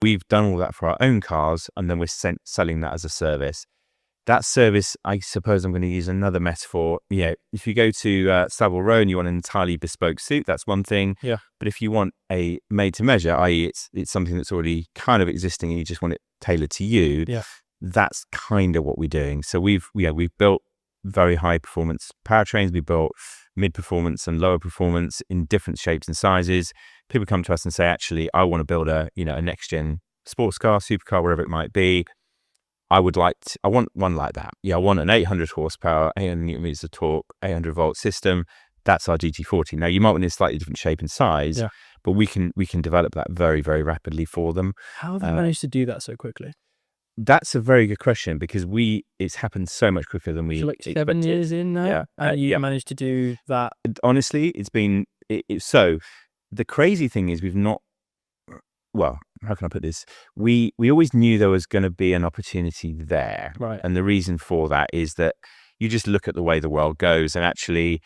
we've done all that for our own cars, and then we're selling that as a service. That service, I suppose I'm going to use another metaphor. If you go to Savile Row and you want an entirely bespoke suit, that's one thing. Yeah. But if you want a made to measure, i.e. it's something that's already kind of existing and you just want it tailored to you, that's kind of what we're doing. So we've built very high performance powertrains. We built mid performance and lower performance in different shapes and sizes. People come to us and say, actually, I want to build a next gen sports car, supercar, wherever it might be. I want one like that. I want an 800 horsepower, 800 newton meters of torque, 800 volt system. That's our GT40. Now, you might want a slightly different shape and size, but we can develop that very, very rapidly for them. How have you managed to do that so quickly? That's a very good question, because it's happened so much quicker than we expected. 7 years in now, and you managed to do that. Honestly, it's been so. The crazy thing is we've not. Well, how can I put this? We always knew there was going to be an opportunity there, right? And the reason for that is that you just look at the way the world goes, and actually,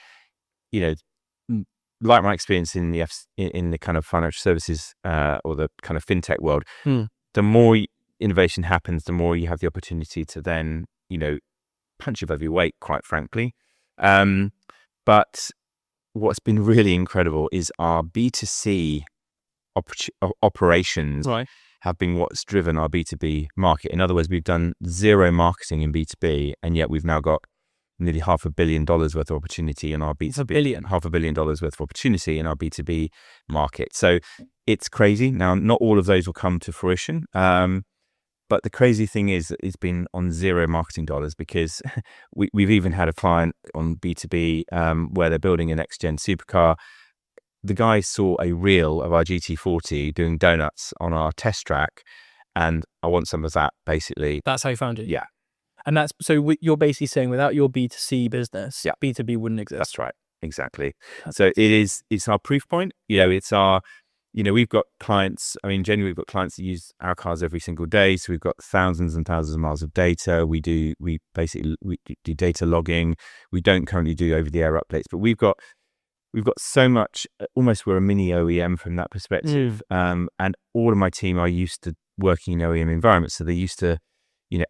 like my experience in the kind of financial services or the kind of fintech world, the more innovation happens, the more you have the opportunity to then, punch above your weight, quite frankly. But what's been really incredible is our B2C operations have been what's driven our B2B market. In other words, we've done zero marketing in B2B, and yet we've now got nearly $500 million worth of opportunity in our B2B. $500 million worth of opportunity in our B2B market. So it's crazy. Now, not all of those will come to fruition. But the crazy thing is that it's been on zero marketing dollars, because we've even had a client on B2B where they're building a next gen supercar. The guy saw a reel of our GT40 doing donuts on our test track, and I want some of that, basically. That's how you found it? Yeah. And you're basically saying without your B2C business, B2B wouldn't exist. That's right. Exactly. So it's our proof point. It's our, we've got clients, generally we've got clients that use our cars every single day. So we've got thousands and thousands of miles of data. We do data logging. We don't currently do over the air updates, but we've got so much, almost we're a mini OEM from that perspective. And all of my team are used to working in OEM environments. So they're used to,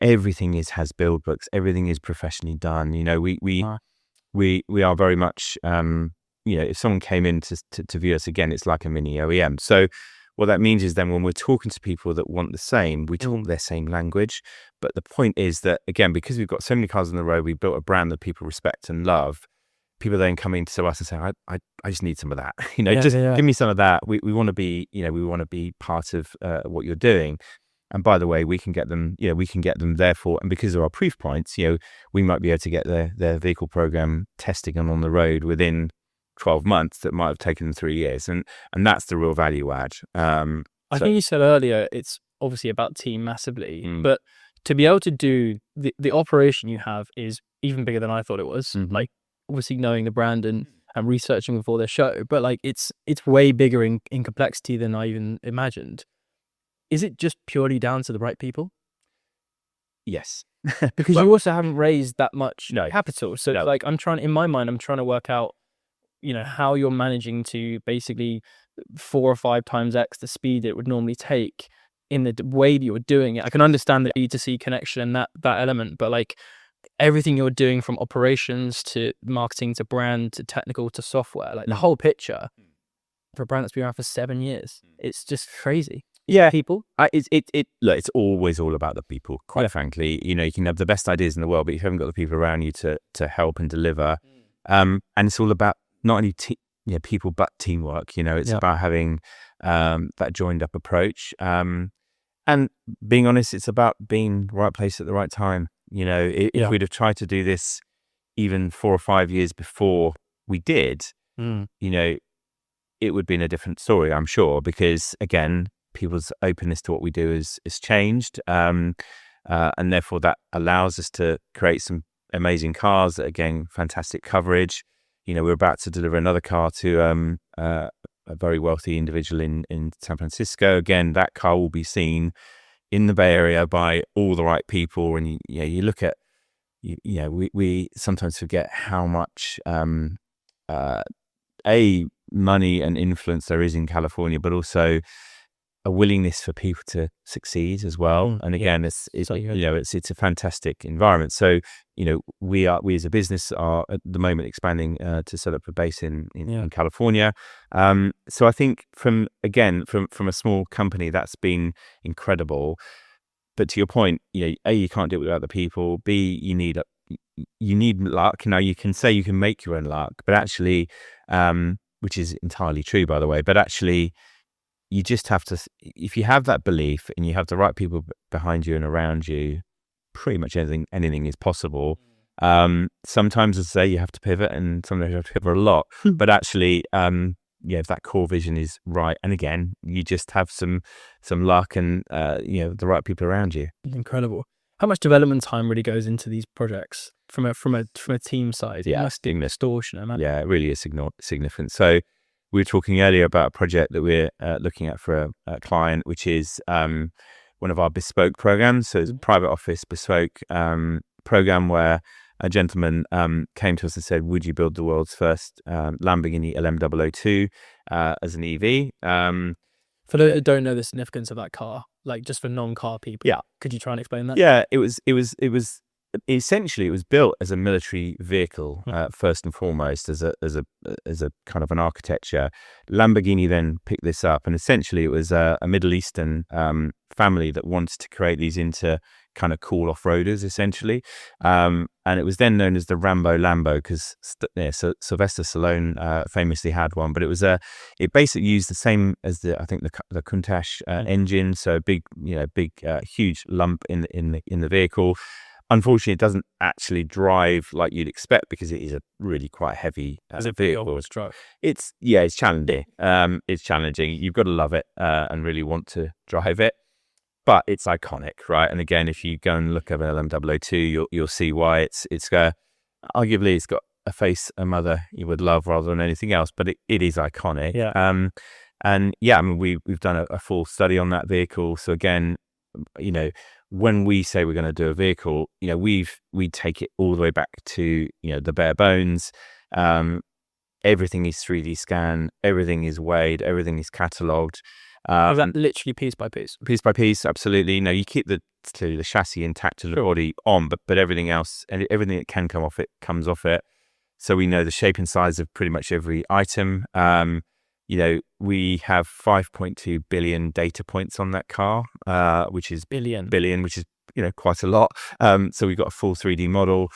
everything has build books, everything is professionally done. We are very much, if someone came in to view us again, it's like a mini OEM. So what that means is then when we're talking to people that want the same, we talk their same language. But the point is that, again, because we've got so many cars on the road, we built a brand that people respect and love. People then come into us and say, I just need some of that. Give me some of that. We want to be, we want to be part of what you're doing. And by the way, we can get them, therefore, and because of our proof points, we might be able to get their vehicle program testing and on the road within 12 months that might have taken them 3 years. And that's the real value add. I think you said earlier, it's obviously about team massively, but to be able to do the operation you have is even bigger than I thought it was. Like, obviously knowing the brand and researching before their show, but like it's way bigger in complexity than I even imagined. Is it just purely down to the right people? Yes. Because you also haven't raised that much capital. So like in my mind, I'm trying to work out, how you're managing to basically 4 or 5 times X the speed it would normally take in the way that you're doing it. I can understand the B2C connection and that element, but like, everything you're doing from operations to marketing to brand to technical to software, like the whole picture for a brand that's been around for 7 years, it's just crazy. Yeah, people. Look, it's always all about the people. Quite frankly, you can have the best ideas in the world, but if you haven't got the people around you to help and deliver, and it's all about not only people but teamwork. It's about having that joined up approach, and being honest, it's about being right place at the right time. If we'd have tried to do this even 4 or 5 years before we did, it would be in a different story, I'm sure, because again, people's openness to what we do is changed. And therefore that allows us to create some amazing cars that, again, fantastic coverage. We're about to deliver another car to a very wealthy individual in San Francisco. Again, that car will be seen in the Bay Area by all the right people. And you look at, we sometimes forget how much money and influence there is in California, but also a willingness for people to succeed as well. And again, it's a fantastic environment. So, we as a business are at the moment expanding to set up a base in California. So I think from a small company, that's been incredible. But to your point, A, you can't do it without the people. B, you need luck. Now, you can say you can make your own luck, but actually, which is entirely true, by the way, but actually, you just have to, if you have that belief and you have the right people behind you and around you, pretty much anything is possible. Sometimes, as I say, you have to pivot, and sometimes you have to pivot a lot. But actually, if that core vision is right, and again, you just have some luck and the right people around you. Incredible. How much development time really goes into these projects from a team side? Yeah, it must be extortionate, man. Yeah, it really is significant. So we were talking earlier about a project that we're looking at for a client, which is one of our bespoke programs. So it's a private office bespoke program where a gentleman came to us and said, would you build the world's first Lamborghini LM002 as an EV? For those who don't know the significance of that car, like just for non-car people, could you try and explain that? Yeah, it was essentially, it was built as a military vehicle first and foremost, as a kind of an architecture. Lamborghini then picked this up, and essentially it was a Middle Eastern family that wanted to create these into kind of cool off-roaders, essentially, and it was then known as the Rambo Lambo because Sylvester Stallone famously had one. But it basically used the same as the Countach engine, so a big huge lump in the vehicle. Unfortunately, it doesn't actually drive like you'd expect because it is a really quite heavy vehicle. It's challenging. It's challenging. You've got to love it and really want to drive it. But it's iconic, right? And again, if you go and look at LM002, you'll see why it's arguably it's got a face a mother you would love rather than anything else. But it is iconic. Yeah. I mean, we've done a full study on that vehicle. So again, when we say we're going to do a vehicle, we take it all the way back to the bare bones. Everything is 3D scanned, everything is weighed, everything is catalogued. That literally piece by piece? Piece by piece, absolutely. You keep the chassis intact to the body on, but everything else, and everything that can come off it comes off it. So we know the shape and size of pretty much every item. We have 5.2 billion data points on that car, which is billion, which is quite a lot. So we've got a full 3D model.